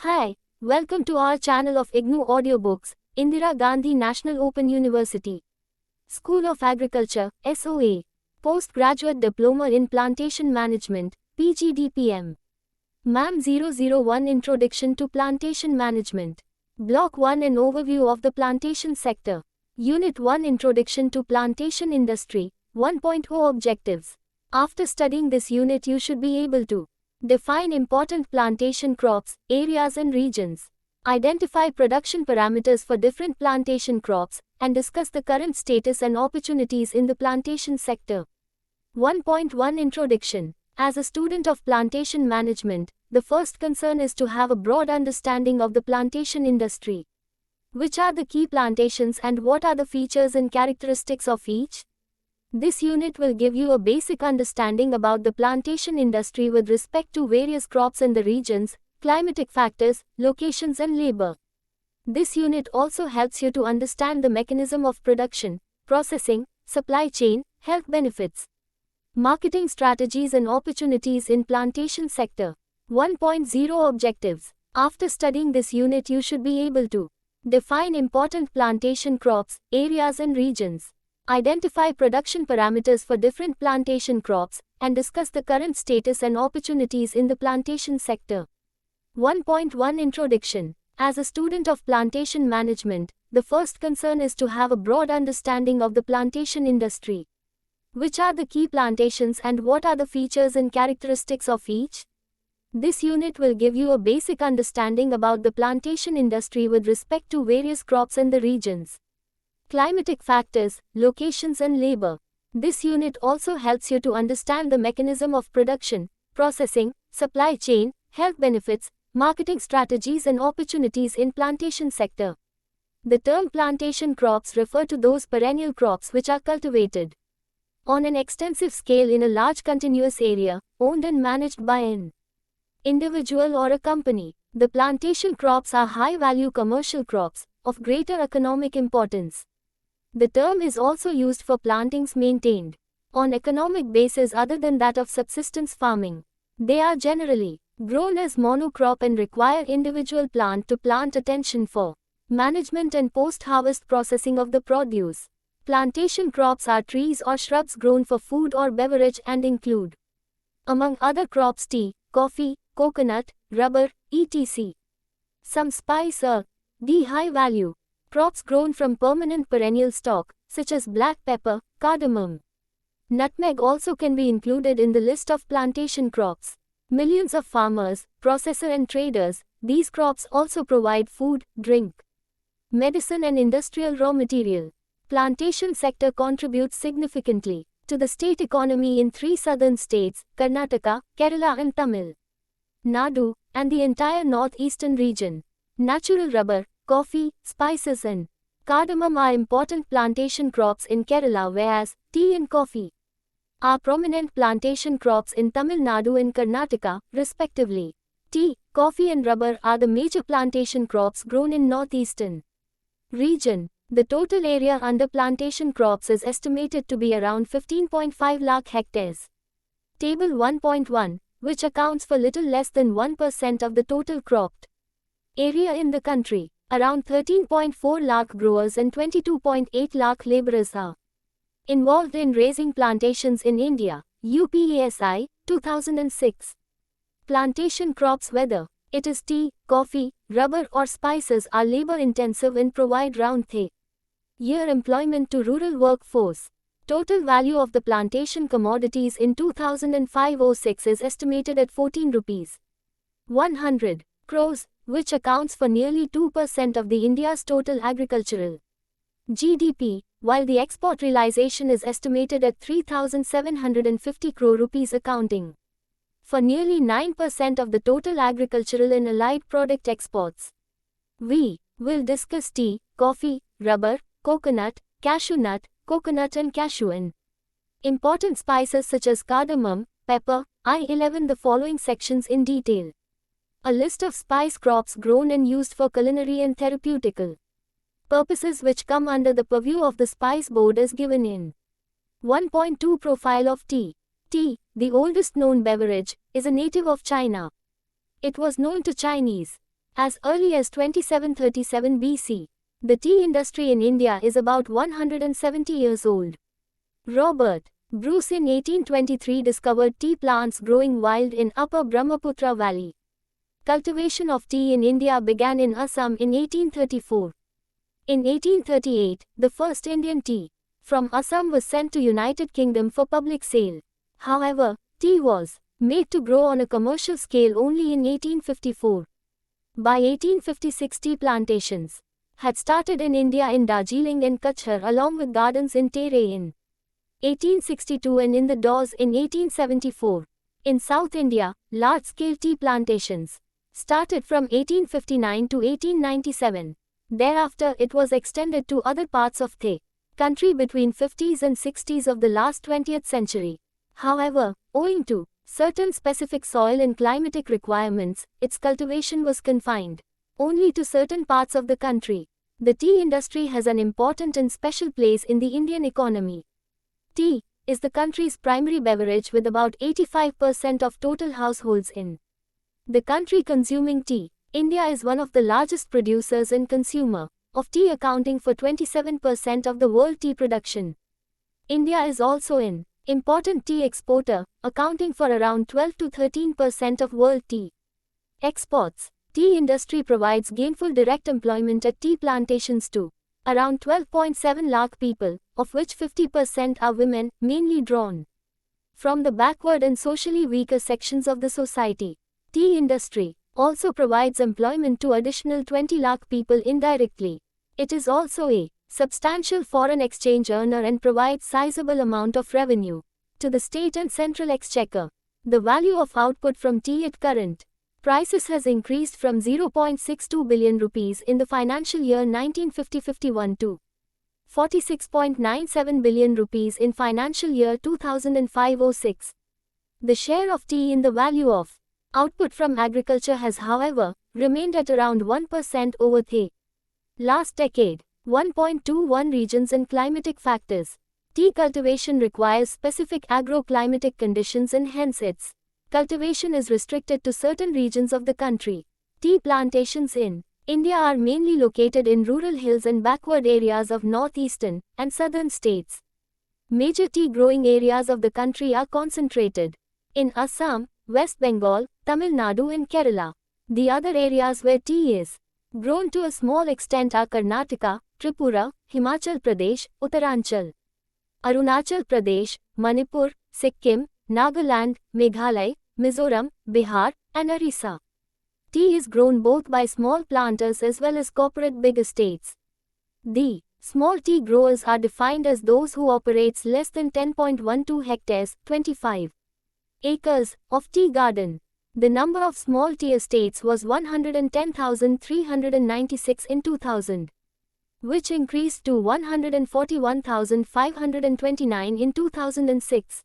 Hi, welcome to our channel of IGNOU Audiobooks, Indira Gandhi National Open University. School of Agriculture, SOA. Postgraduate Diploma in Plantation Management, PGDPM. MAM 001 Introduction to Plantation Management. Block 1 An Overview of the Plantation Sector. Unit 1 Introduction to Plantation Industry, 1.0 Objectives. After studying this unit you should be able to define important plantation crops, areas and regions. Identify production parameters for different plantation crops, and discuss the current status and opportunities in the plantation sector. 1.1 Introduction. As a student of plantation management, the first concern is to have a broad understanding of the plantation industry. Which are the key plantations and what are the features and characteristics of each? This unit will give you a basic understanding about the plantation industry with respect to various crops in the regions, climatic factors, locations and labor. This unit also helps you to understand the mechanism of production, processing, supply chain, health benefits, marketing strategies and opportunities in plantation sector. 1.0 Objectives. After studying this unit you should be able to define important plantation crops, areas and regions. Identify production parameters for different plantation crops, and discuss the current status and opportunities in the plantation sector. 1.1 Introduction. As a student of plantation management, the first concern is to have a broad understanding of the plantation industry. Which are the key plantations and what are the features and characteristics of each? This unit will give you a basic understanding about the plantation industry with respect to various crops in the regions, climatic factors, locations and labor. This unit also helps you to understand the mechanism of production, processing, supply chain, health benefits, marketing strategies and opportunities in plantation sector. The term plantation crops refer to those perennial crops which are cultivated on an extensive scale in a large continuous area, owned and managed by an individual or a company. The plantation crops are high-value commercial crops, of greater economic importance. The term is also used for plantings maintained on economic basis other than that of subsistence farming. They are generally grown as monocrop and require individual plant-to-plant attention for management and post-harvest processing of the produce. Plantation crops are trees or shrubs grown for food or beverage and include, among other crops, tea, coffee, coconut, rubber, etc. Some spice or high-value crops grown from permanent perennial stock, such as black pepper, cardamom. Nutmeg also can be included in the list of plantation crops. Millions of farmers, processors and traders, these crops also provide food, drink, medicine and industrial raw material. Plantation sector contributes significantly to the state economy in 3 southern states, Karnataka, Kerala and Tamil Nadu, and the entire northeastern region. Natural rubber, coffee, spices and cardamom are important plantation crops in Kerala, whereas tea and coffee are prominent plantation crops in Tamil Nadu and Karnataka, respectively. Tea, coffee and rubber are the major plantation crops grown in northeastern region. The total area under plantation crops is estimated to be around 15.5 lakh hectares. Table 1.1, which accounts for little less than 1% of the total cropped area in the country. Around 13.4 lakh growers and 22.8 lakh laborers are involved in raising plantations in India. UPASI, 2006. Plantation crops, whether it is tea, coffee, rubber or spices, are labor-intensive and provide round-the-year employment to rural workforce. Total value of the plantation commodities in 2005-06 is estimated at 14 rupees 100 crores, which accounts for nearly 2% of the India's total agricultural GDP, while the export realization is estimated at 3,750 crore rupees, accounting for nearly 9% of the total agricultural and allied product exports. We will discuss tea, coffee, rubber, coconut, cashew nut, coconut and cashew and important spices such as cardamom, pepper, I11 the following sections in detail. A list of spice crops grown and used for culinary and therapeutical purposes which come under the purview of the Spice Board is given in 1.2 Profile of tea. Tea, the oldest known beverage, is a native of China. It was known to Chinese As early as 2737 BC, the tea industry in India is about 170 years old. Robert Bruce in 1823 discovered tea plants growing wild in Upper Brahmaputra Valley. Cultivation of tea in India began in Assam in 1834. In 1838, the first Indian tea from Assam was sent to United Kingdom for public sale. However, tea was made to grow on a commercial scale only in 1854. By 1856, tea plantations had started in India in Darjeeling and Kachar along with gardens in Terai in 1862 and in the Dawes in 1874. In South India, large-scale tea plantations started from 1859 to 1897. Thereafter, it was extended to other parts of the country between 50s and 60s of the last 20th century. However, owing to certain specific soil and climatic requirements, its cultivation was confined only to certain parts of the country. The tea industry has an important and special place in the Indian economy. Tea is the country's primary beverage with about 85% of total households in the country consuming tea. India is one of the largest producers and consumer of tea, accounting for 27% of the world tea production. India is also an important tea exporter, accounting for around 12 to 13% of world tea exports. Tea industry provides gainful direct employment at tea plantations to around 12.7 lakh people, of which 50% are women, mainly drawn from the backward and socially weaker sections of the society. Tea industry also provides employment to additional 20 lakh people indirectly. It is also a substantial foreign exchange earner and provides sizable amount of revenue to the state and central exchequer. The value of output from tea at current prices has increased from 0.62 billion rupees in the financial year 1950-51 to 46.97 billion rupees in financial year 2005-06. The share of tea in the value of output from agriculture has, however, remained at around 1% over the last decade. 1.21 Regions and climatic factors. Tea cultivation requires specific agroclimatic conditions and hence its cultivation is restricted to certain regions of the country. Tea plantations in India are mainly located in rural hills and backward areas of northeastern and southern states. Major tea growing areas of the country are concentrated in Assam, West Bengal, Tamil Nadu and Kerala. The other areas where tea is grown to a small extent are Karnataka, Tripura, Himachal Pradesh, Uttaranchal, Arunachal Pradesh, Manipur, Sikkim, Nagaland, Meghalaya, Mizoram, Bihar, and Orissa. Tea is grown both by small planters as well as corporate big estates. The small tea growers are defined as those who operates less than 10.12 hectares, 25 acres, of tea garden. The number of small tea estates was 110,396 in 2000, which increased to 141,529 in 2006.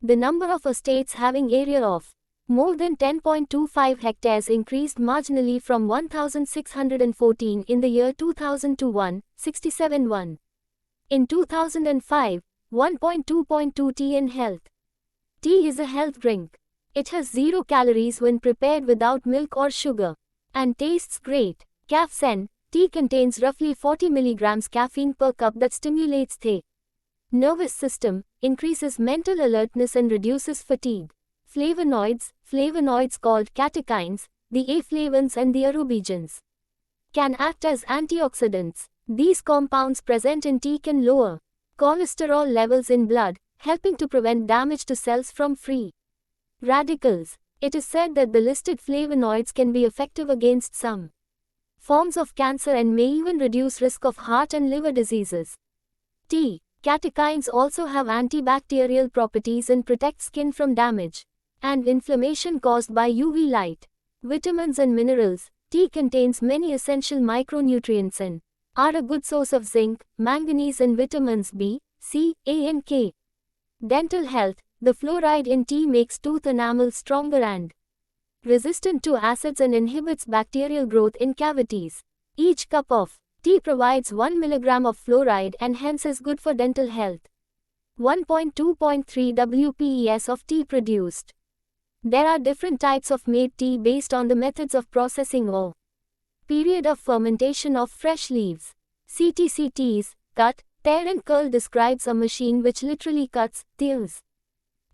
The number of estates having area of more than 10.25 hectares increased marginally from 1,614 in the year 2000 to 167.1 in 2005. 1.2.2 Tea and health. Tea is a health drink. It has 0 calories when prepared without milk or sugar and tastes great. Caffeine. Tea contains roughly 40 mg caffeine per cup that stimulates the nervous system, increases mental alertness and reduces fatigue. Flavonoids. Flavonoids called catechins, the A-flavins and the arobigens, can act as antioxidants. These compounds present in tea can lower cholesterol levels in blood, helping to prevent damage to cells from free radicals. It is said that the listed flavonoids can be effective against some forms of cancer and may even reduce risk of heart and liver diseases. Tea catechins also have antibacterial properties and protect skin from damage and inflammation caused by UV light. Vitamins and minerals. Tea contains many essential micronutrients and are a good source of zinc, manganese and vitamins B, C, A and K. Dental health. The fluoride in tea makes tooth enamel stronger and resistant to acids and inhibits bacterial growth in cavities. Each cup of tea provides 1 mg of fluoride and hence is good for dental health. 1.2.3 WPES of tea produced. There are different types of made tea based on the methods of processing or Period of fermentation of fresh leaves. CTCTs, cut, tear and curl describes a machine which literally cuts, tears,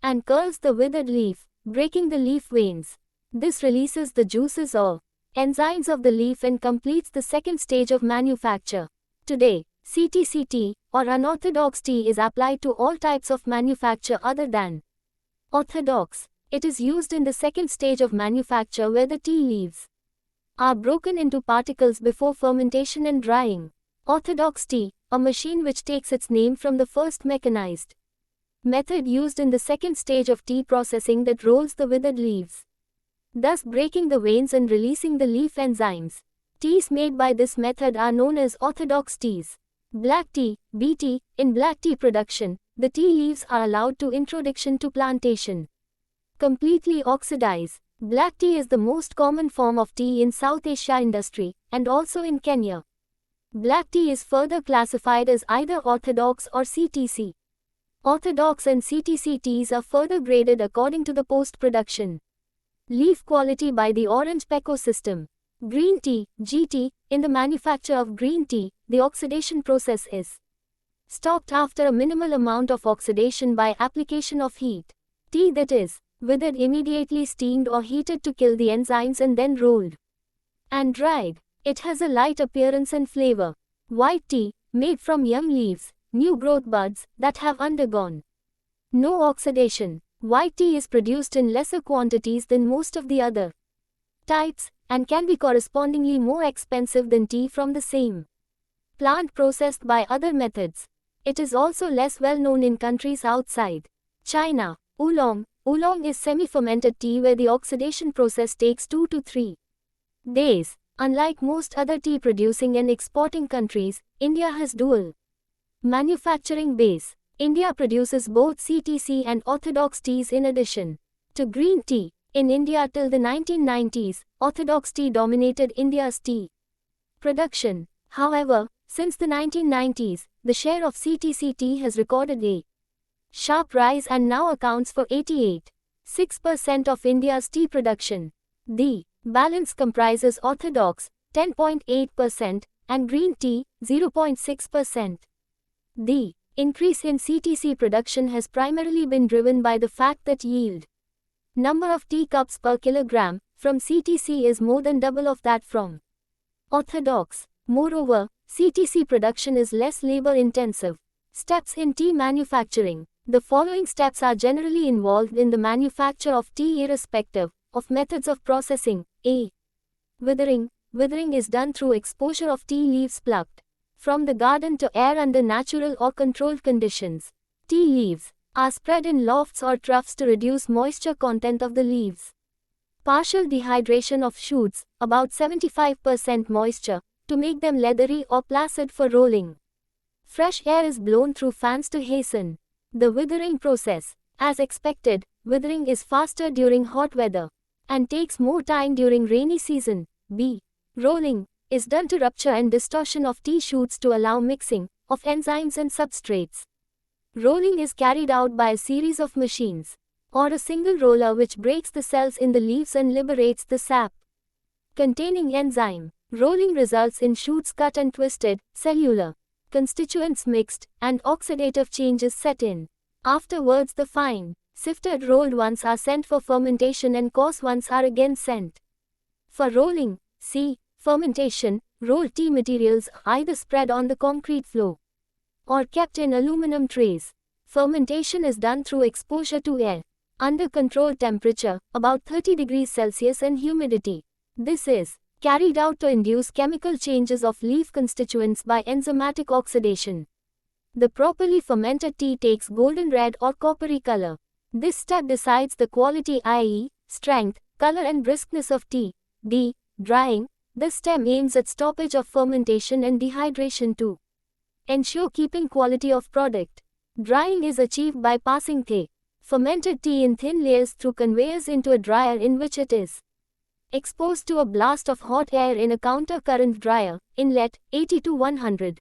and curls the withered leaf, breaking the leaf veins. This releases the juices or enzymes of the leaf and completes the second stage of manufacture. Today, CTCT, or unorthodox tea, is applied to all types of manufacture other than orthodox. It is used in the second stage of manufacture where the tea leaves are broken into particles before fermentation and drying. Orthodox tea, a machine which takes its name from the first mechanized method used in the second stage of tea processing that rolls the withered leaves, thus breaking the veins and releasing the leaf enzymes. Teas made by this method are known as orthodox teas. Black tea, BT. In black tea production, the tea leaves are allowed to introduction to plantation completely oxidize. Black tea is the most common form of tea in South Asia industry, and also in Kenya. Black tea is further classified as either orthodox or CTC. Orthodox and CTC teas are further graded according to the post-production leaf quality by the Orange Pekoe system. Green tea, GT. In the manufacture of green tea, the oxidation process is stopped after a minimal amount of oxidation by application of heat. Tea that is withered immediately steamed or heated to kill the enzymes and then rolled and dried. It has a light appearance and flavor. White tea, made from young leaves, new growth buds, that have undergone no oxidation. White tea is produced in lesser quantities than most of the other types, and can be correspondingly more expensive than tea from the same plant processed by other methods. It is also less well known in countries outside China. Oolong. Oolong is semi-fermented tea where the oxidation process takes 2 to 3 days. Unlike most other tea producing and exporting countries, India has dual manufacturing base. India produces both CTC and orthodox teas in addition to green tea. In India till the 1990s, orthodox tea dominated India's tea production. However, since the 1990s, the share of CTC tea has recorded a sharp rise and now accounts for 88.6% of India's tea production. The balance comprises orthodox, 10.8%, and green tea, 0.6%. The increase in CTC production has primarily been driven by the fact that yield number of tea cups per kilogram from CTC is more than double of that from orthodox. Moreover, CTC production is less labor-intensive. Steps in tea manufacturing. The following steps are generally involved in the manufacture of tea irrespective of methods of processing. A. Withering. Withering is done through exposure of tea leaves plucked from the garden to air under natural or controlled conditions. Tea leaves are spread in lofts or troughs to reduce moisture content of the leaves. Partial dehydration of shoots, about 75% moisture, to make them leathery or placid for rolling. Fresh air is blown through fans to hasten the withering process. As expected, withering is faster during hot weather and takes more time during rainy season. B. Rolling is done to rupture and distortion of tea shoots to allow mixing of enzymes and substrates. Rolling is carried out by a series of machines or a single roller which breaks the cells in the leaves and liberates the sap containing enzyme. Rolling results in shoots cut and twisted, cellular constituents mixed, and oxidative changes set in. Afterwards the fine, sifted rolled ones are sent for fermentation and coarse ones are again sent for rolling. C. Fermentation. Rolled tea materials are either spread on the concrete floor or kept in aluminum trays. Fermentation is done through exposure to air under controlled temperature, about 30 degrees Celsius, and humidity. This is carried out to induce chemical changes of leaf constituents by enzymatic oxidation. The properly fermented tea takes golden red or coppery color. This step decides the quality, i.e., strength, color and briskness of tea. D. Drying. This step aims at stoppage of fermentation and dehydration to ensure keeping quality of product. Drying is achieved by passing the fermented tea in thin layers through conveyors into a dryer in which it is exposed to a blast of hot air in a counter-current dryer, inlet, 80 to 100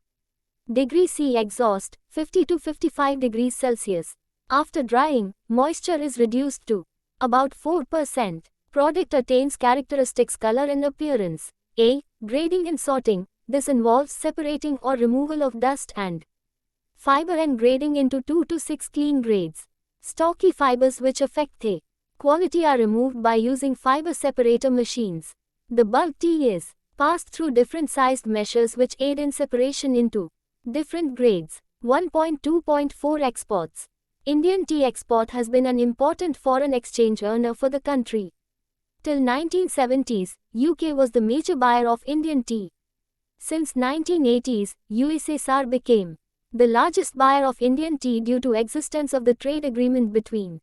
degrees C, exhaust, 50 to 55 degrees Celsius. After drying, moisture is reduced to about 4%. Product attains characteristics color and appearance. A. Grading and sorting. This involves separating or removal of dust and fiber and grading into 2 to 6 clean grades. Stocky fibers which affect the quality are removed by using fiber separator machines. The bulk tea is passed through different sized meshers which aid in separation into different grades. 1.2.4 Exports. Indian tea export has been an important foreign exchange earner for the country. Till 1970s, UK was the major buyer of Indian tea. Since 1980s, USSR became the largest buyer of Indian tea due to existence of the trade agreement between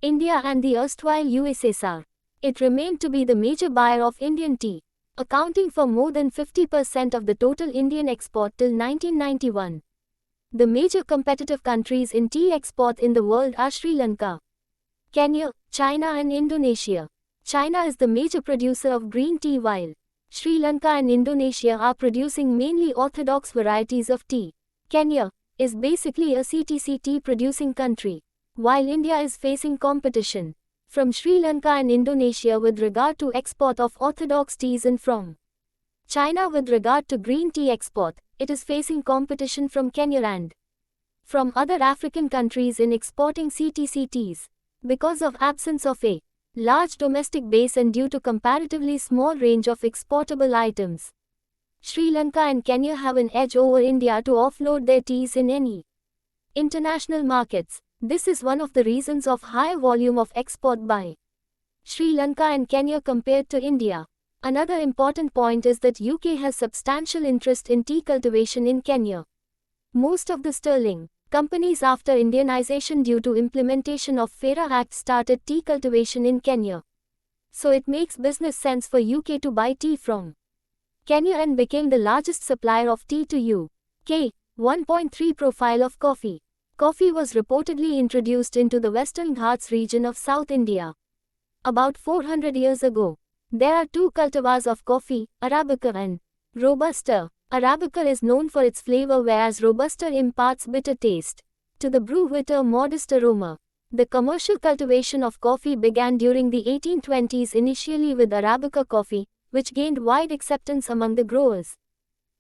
India and the erstwhile USSR. It remained to be the major buyer of Indian tea, accounting for more than 50% of the total Indian export till 1991. The major competitive countries in tea export in the world are Sri Lanka, Kenya, China and Indonesia. China is the major producer of green tea while Sri Lanka and Indonesia are producing mainly orthodox varieties of tea. Kenya is basically a CTC tea producing country, while India is facing competition from Sri Lanka and Indonesia with regard to export of orthodox teas, and from China with regard to green tea export. It is facing competition from Kenya and from other African countries in exporting CTC teas. Because of absence of a large domestic base and due to comparatively small range of exportable items, Sri Lanka and Kenya have an edge over India to offload their teas in any international markets. This is one of the reasons of higher volume of export by Sri Lanka and Kenya compared to India. Another important point is that UK has substantial interest in tea cultivation in Kenya. Most of the sterling companies after Indianization due to implementation of FARA Act started tea cultivation in Kenya. So it makes business sense for UK to buy tea from Kenya and became the largest supplier of tea to UK. 1.3 Profile of coffee. Coffee was reportedly introduced into the Western Ghats region of South India about 400 years ago. There are two cultivars of coffee, Arabica and Robusta. Arabica is known for its flavor whereas Robusta imparts bitter taste to the brew with a modest aroma. The commercial cultivation of coffee began during the 1820s initially with Arabica coffee, which gained wide acceptance among the growers.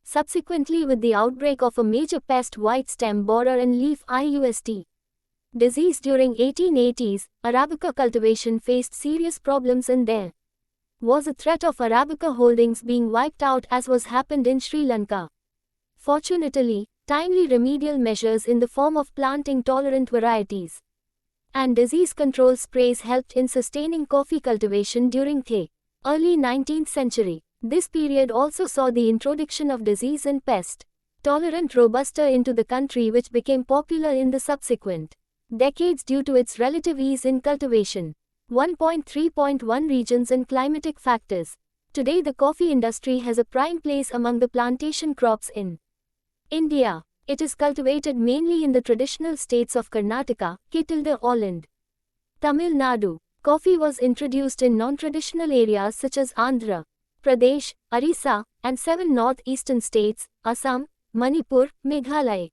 Subsequently, with the outbreak of a major pest, white stem borer and leaf rust disease during 1880s, Arabica cultivation faced serious problems and there was a threat of Arabica holdings being wiped out as was happened in Sri Lanka. Fortunately, timely remedial measures in the form of planting-tolerant varieties and disease control sprays helped in sustaining coffee cultivation during the early 19th century. This period also saw the introduction of disease and pest-tolerant Robusta into the country, which became popular in the subsequent decades due to its relative ease in cultivation. 1.3.1 Regions and climatic factors. Today the coffee industry has a prime place among the plantation crops in India. It is cultivated mainly in the traditional states of Karnataka, Kerala and Tamil Nadu. Coffee was introduced in non-traditional areas such as Andhra Pradesh, Orissa, and 7 northeastern states, Assam, Manipur, Meghalaya,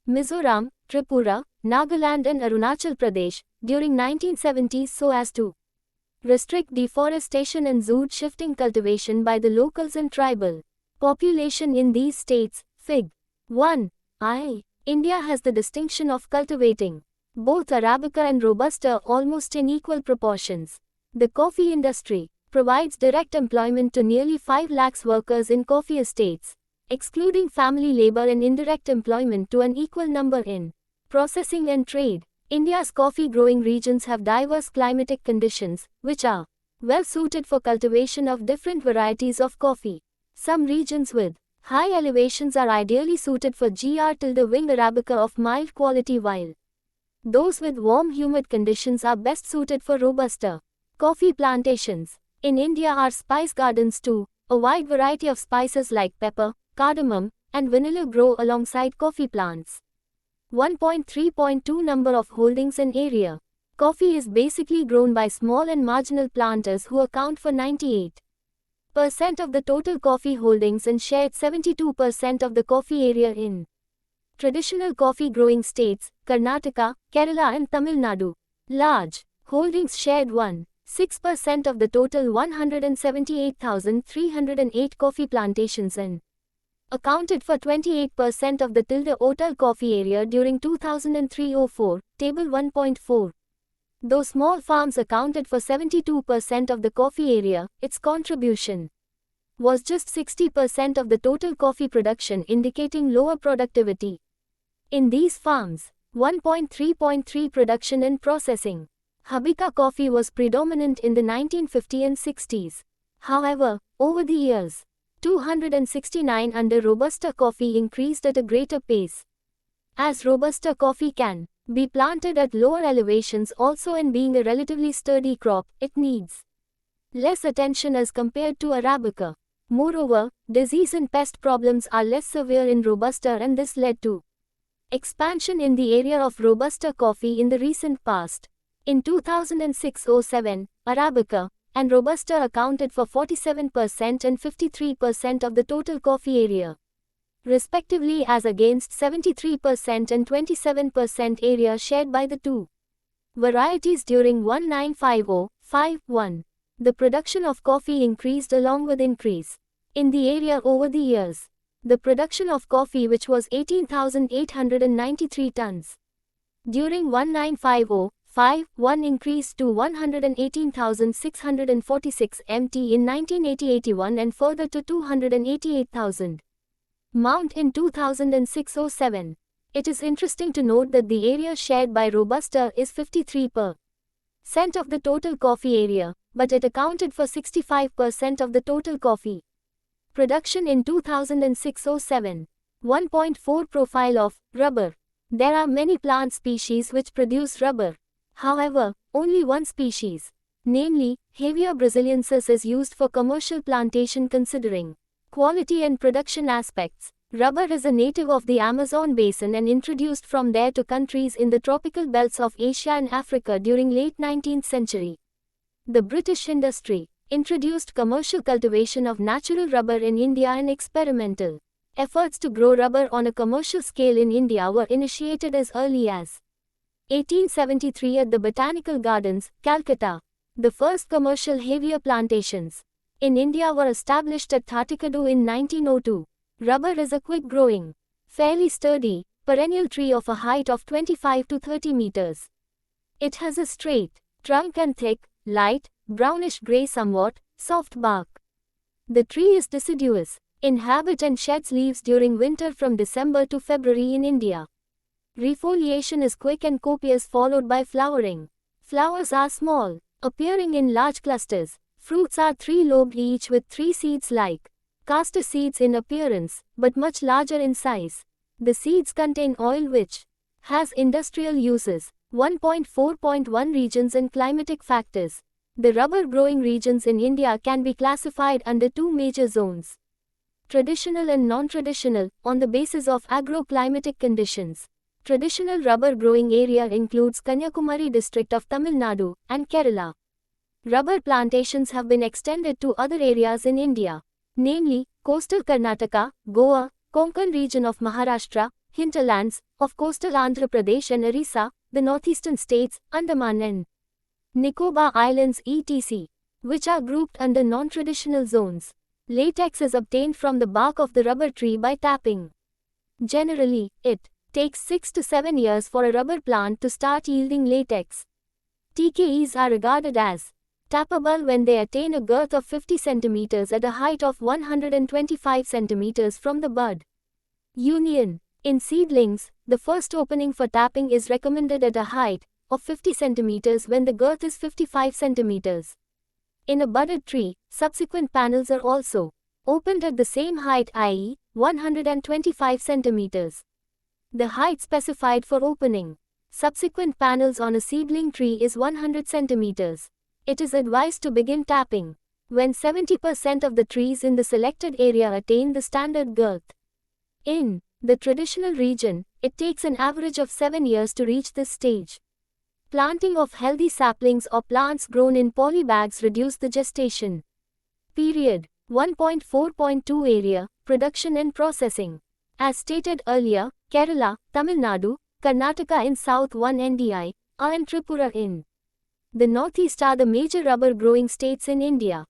Mizoram, Tripura, Nagaland and Arunachal Pradesh, during 1970s so as to restrict deforestation and zood shifting cultivation by the locals and tribal population in these states. Fig. 1. India has the distinction of cultivating both Arabica and Robusta almost in equal proportions. The coffee industry provides direct employment to nearly 5 lakhs workers in coffee estates, excluding family labor, and indirect employment to an equal number in processing and trade. India's coffee growing regions have diverse climatic conditions, which are well suited for cultivation of different varieties of coffee. Some regions with high elevations are ideally suited for GR-wing Arabica of mild quality, while those with warm humid conditions are best suited for Robusta. Coffee plantations in India are spice gardens too. A wide variety of spices like pepper, cardamom, and vanilla grow alongside coffee plants. 1.3.2 Number of holdings and area. Coffee is basically grown by small and marginal planters who account for 98% of the total coffee holdings and shared 72% of the coffee area in traditional coffee growing states, Karnataka, Kerala and Tamil Nadu. Large holdings shared 1 6% of the total 178,308 coffee plantations and accounted for 28% of the total coffee area during 2003-04, Table 1.4. Though small farms accounted for 72% of the coffee area, its contribution was just 60% of the total coffee production, indicating lower productivity. In these farms, 1.3.3 production and processing. Arabica coffee was predominant in the 1950s and 60s. However, over the years, 269 under Robusta coffee increased at a greater pace. As Robusta coffee can be planted at lower elevations also, and being a relatively sturdy crop, it needs less attention as compared to Arabica. Moreover, disease and pest problems are less severe in Robusta, and this led to expansion in the area of Robusta coffee in the recent past. In 2006-07, Arabica and Robusta accounted for 47% and 53% of the total coffee area, respectively, as against 73% and 27% area shared by the two varieties during 1950-51. The production of coffee increased along with increase in the area over the years. The production of coffee, which was 18,893 tons during 1950-51, increased to 118,646 mt in 1980-81 and further to 288,000 mt in 2006-07. It is interesting to note that the area shared by Robusta is 53% of the total coffee area, but it accounted for 65% of the total coffee production in 2006-07. 1.4 Profile of rubber. There are many plant species which produce rubber. However, only one species, namely, Hevea brasiliensis, is used for commercial plantation. Considering quality and production aspects, rubber is a native of the Amazon basin and introduced from there to countries in the tropical belts of Asia and Africa during late 19th century. The British industry introduced commercial cultivation of natural rubber in India, and experimental efforts to grow rubber on a commercial scale in India were initiated as early as 1873 at the Botanical Gardens, Calcutta. The first commercial Hevea plantations in India were established at Thatikadu in 1902. Rubber is a quick-growing, fairly sturdy, perennial tree of a height of 25 to 30 meters. It has a straight trunk and thick, light, brownish-gray, somewhat soft bark. The tree is deciduous in habit and sheds leaves during winter from December to February in India. Refoliation is quick and copious, followed by flowering. Flowers are small, appearing in large clusters. Fruits are three-lobed, each with three seeds like castor seeds in appearance, but much larger in size. The seeds contain oil which has industrial uses. 1.4.1 Regions and climatic factors. The rubber growing regions in India can be classified under two major zones: traditional and non-traditional, on the basis of agroclimatic conditions. Traditional rubber growing area includes Kanyakumari district of Tamil Nadu and Kerala. Rubber plantations have been extended to other areas in India, namely, coastal Karnataka, Goa, Konkan region of Maharashtra, hinterlands of coastal Andhra Pradesh and Orissa, the northeastern states, Andaman and Nicobar Islands etc., which are grouped under non-traditional zones. Latex is obtained from the bark of the rubber tree by tapping. Generally, it takes 6 to 7 years for a rubber plant to start yielding latex. TKEs are regarded as tappable when they attain a girth of 50 cm at a height of 125 cm from the bud. Union. In seedlings, the first opening for tapping is recommended at a height of 50 cm when the girth is 55 cm. In a budded tree, subsequent panels are also opened at the same height, i.e., 125 cm. The height specified for opening subsequent panels on a seedling tree is 100 cm. It is advised to begin tapping when 70% of the trees in the selected area attain the standard girth. In the traditional region, it takes an average of 7 years to reach this stage. Planting of healthy saplings or plants grown in polybags reduce the gestation period. 1.4.2 Area, production and processing. As stated earlier, Kerala, Tamil Nadu, Karnataka in South 1 NDI, and Tripura in The Northeast are the major rubber growing states in India.